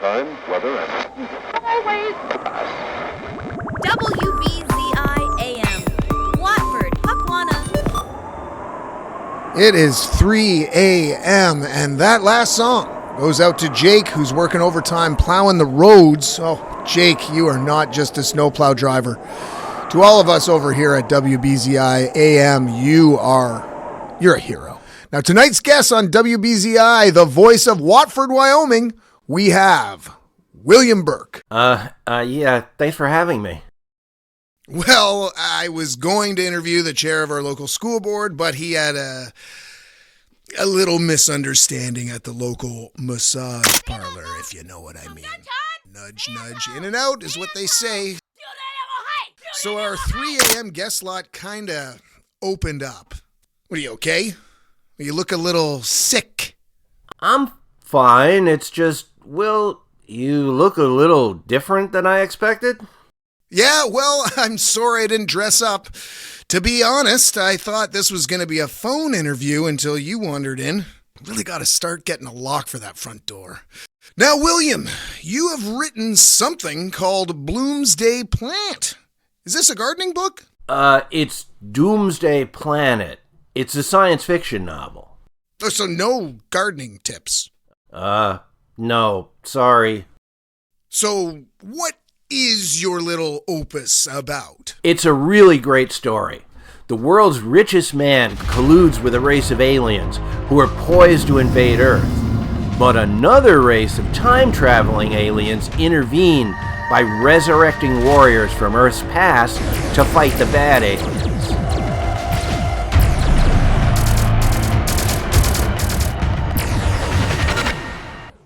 time, weather, and always WBZI AM, Watford, Puckwana. It is 3 a.m. and that last song goes out to Jake, who's working overtime plowing the roads. Oh, Jake, you are not just a snowplow driver. To all of us over here at WBZI AM, you're a hero. Now, tonight's guest on WBZI, the voice of Watford, Wyoming, we have William Burke. Yeah, thanks for having me. Well, I was going to interview the chair of our local school board, but he had a little misunderstanding at the local massage parlor, if you know what I mean. Nudge, nudge, in and out is what they say. So our 3 a.m. guest slot kind of opened up. What, are you okay? You look a little sick. I'm fine. It's just, Will, you look a little different than I expected. Yeah, well, I'm sorry I didn't dress up. To be honest, I thought this was going to be a phone interview until you wandered in. Really got to start getting a lock for that front door. Now, William, you have written something called DOOMSDAY PLANET. Is this a gardening book? It's Doomsday Planet. It's a science fiction novel. Oh, so no gardening tips? No, sorry. So what is your little opus about? It's a really great story. The world's richest man colludes with a race of aliens who are poised to invade Earth. But another race of time-traveling aliens intervene by resurrecting warriors from Earth's past to fight the bad aliens.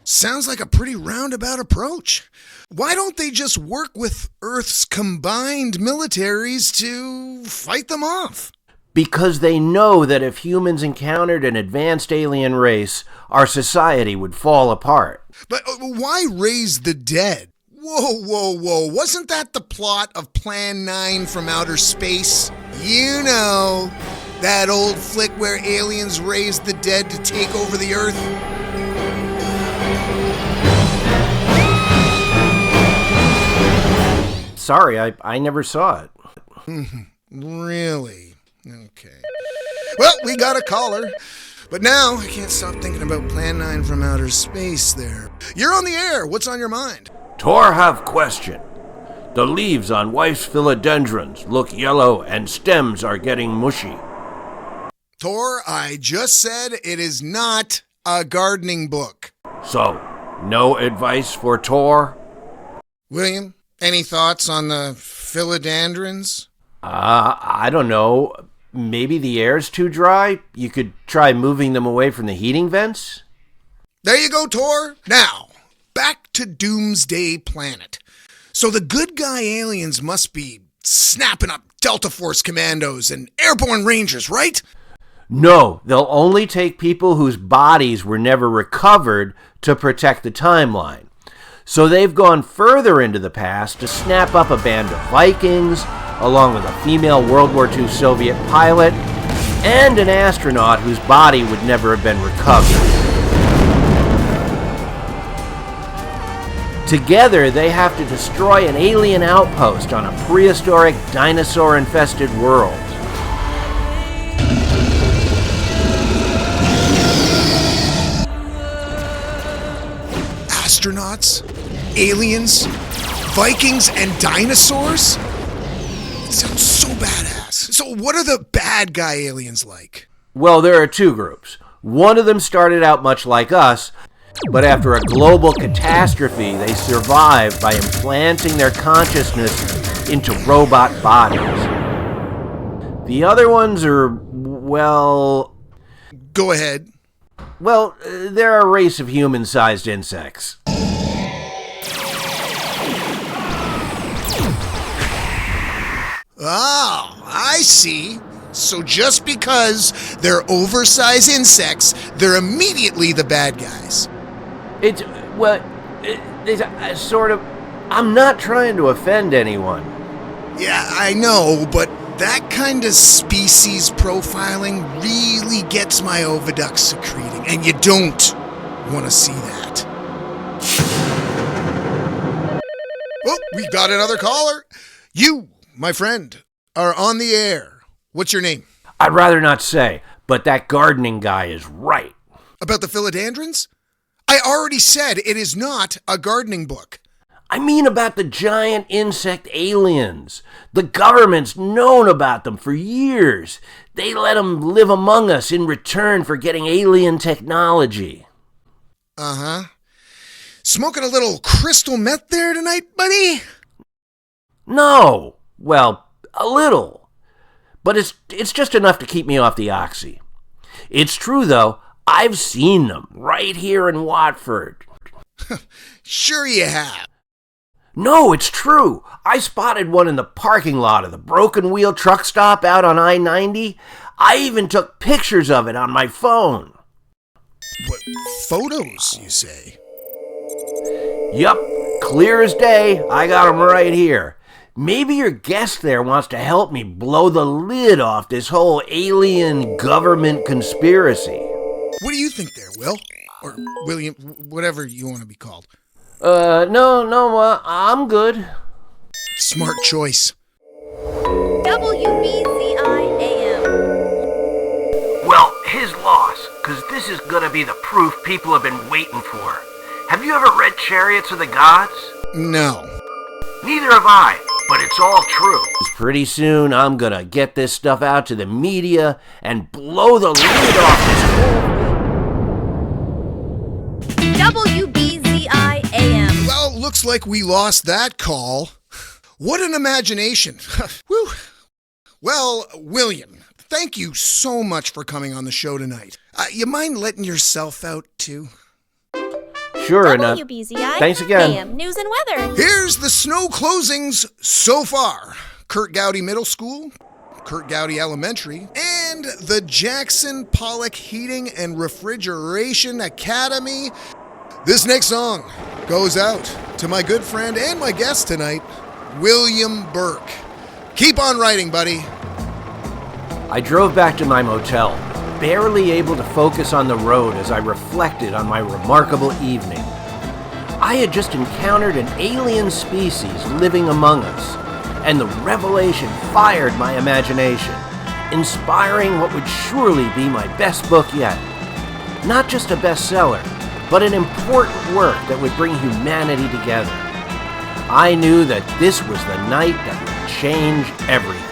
Sounds like a pretty roundabout approach. Why don't they just work with Earth's combined militaries to fight them off? Because they know that if humans encountered an advanced alien race, our society would fall apart. But why raise the dead? Whoa. Wasn't that the plot of Plan 9 from Outer Space? You know, that old flick where aliens raised the dead to take over the Earth? Sorry, I never saw it. Really? Okay. Well, we got a caller. But now I can't stop thinking about Plan 9 from Outer Space there. You're on the air. What's on your mind? Tor have question. The leaves on wife's philodendrons look yellow and stems are getting mushy. Tor, I just said it is not a gardening book. So, no advice for Tor? William, any thoughts on the philodendrons? I don't know. Maybe the air's too dry? You could try moving them away from the heating vents? There you go, Tor. Now, back to Doomsday Planet. So the good guy aliens must be snapping up Delta Force commandos and airborne rangers, right? No, they'll only take people whose bodies were never recovered to protect the timeline. So they've gone further into the past to snap up a band of Vikings, along with a female World War II Soviet pilot, and an astronaut whose body would never have been recovered. Together, they have to destroy an alien outpost on a prehistoric, dinosaur-infested world. Astronauts, aliens, Vikings, and dinosaurs? It sounds so badass. So what are the bad guy aliens like? Well, there are two groups. One of them started out much like us, but after a global catastrophe, they survived by implanting their consciousness into robot bodies. The other ones are, well... Go ahead. Well, they're a race of human-sized insects. Oh, I see. So just because they're oversized insects, they're immediately the bad guys. It's sort of... I'm not trying to offend anyone. Yeah, I know, but that kind of species profiling really gets my oviducts secreting, and you don't want to see that. Oh, we got another caller. You, my friend, are on the air. What's your name? I'd rather not say, but that gardening guy is right. About the philodendrons? I already said it is not a gardening book. I mean about the giant insect aliens. The government's known about them for years. They let them live among us in return for getting alien technology. Uh-huh. Smoking a little crystal meth there tonight, buddy? No. Well, a little. But it's just enough to keep me off the oxy. It's true, though. I've seen them right here in Watford. Sure you have. No, it's true. I spotted one in the parking lot of the Broken Wheel truck stop out on I-90. I even took pictures of it on my phone. What photos, you say? Yup, clear as day. I got them right here. Maybe your guest there wants to help me blow the lid off this whole alien government conspiracy. What do you think there, Will? Or William, whatever you want to be called. No, I'm good. Smart choice. WBZI AM. Well, his loss, because this is gonna be the proof people have been waiting for. Have you ever read Chariots of the Gods? No. Neither have I, but it's all true. Pretty soon, I'm gonna get this stuff out to the media and blow the lid off this whole... WBZI AM. Well, looks like we lost that call. What an imagination. Whew. Well, William, thank you so much for coming on the show tonight. You mind letting yourself out, too? Sure enough. WBZI Thanks again. AM News and Weather. Here's the snow closings so far. Kurt Gowdy Middle School, Kurt Gowdy Elementary, and the Jackson Pollock Heating and Refrigeration Academy. This next song goes out to my good friend and my guest tonight, William Burke. Keep on writing, buddy. I drove back to my motel, barely able to focus on the road as I reflected on my remarkable evening. I had just encountered an alien species living among us, and the revelation fired my imagination, inspiring what would surely be my best book yet. Not just a bestseller, but an important work that would bring humanity together. I knew that this was the night that would change everything.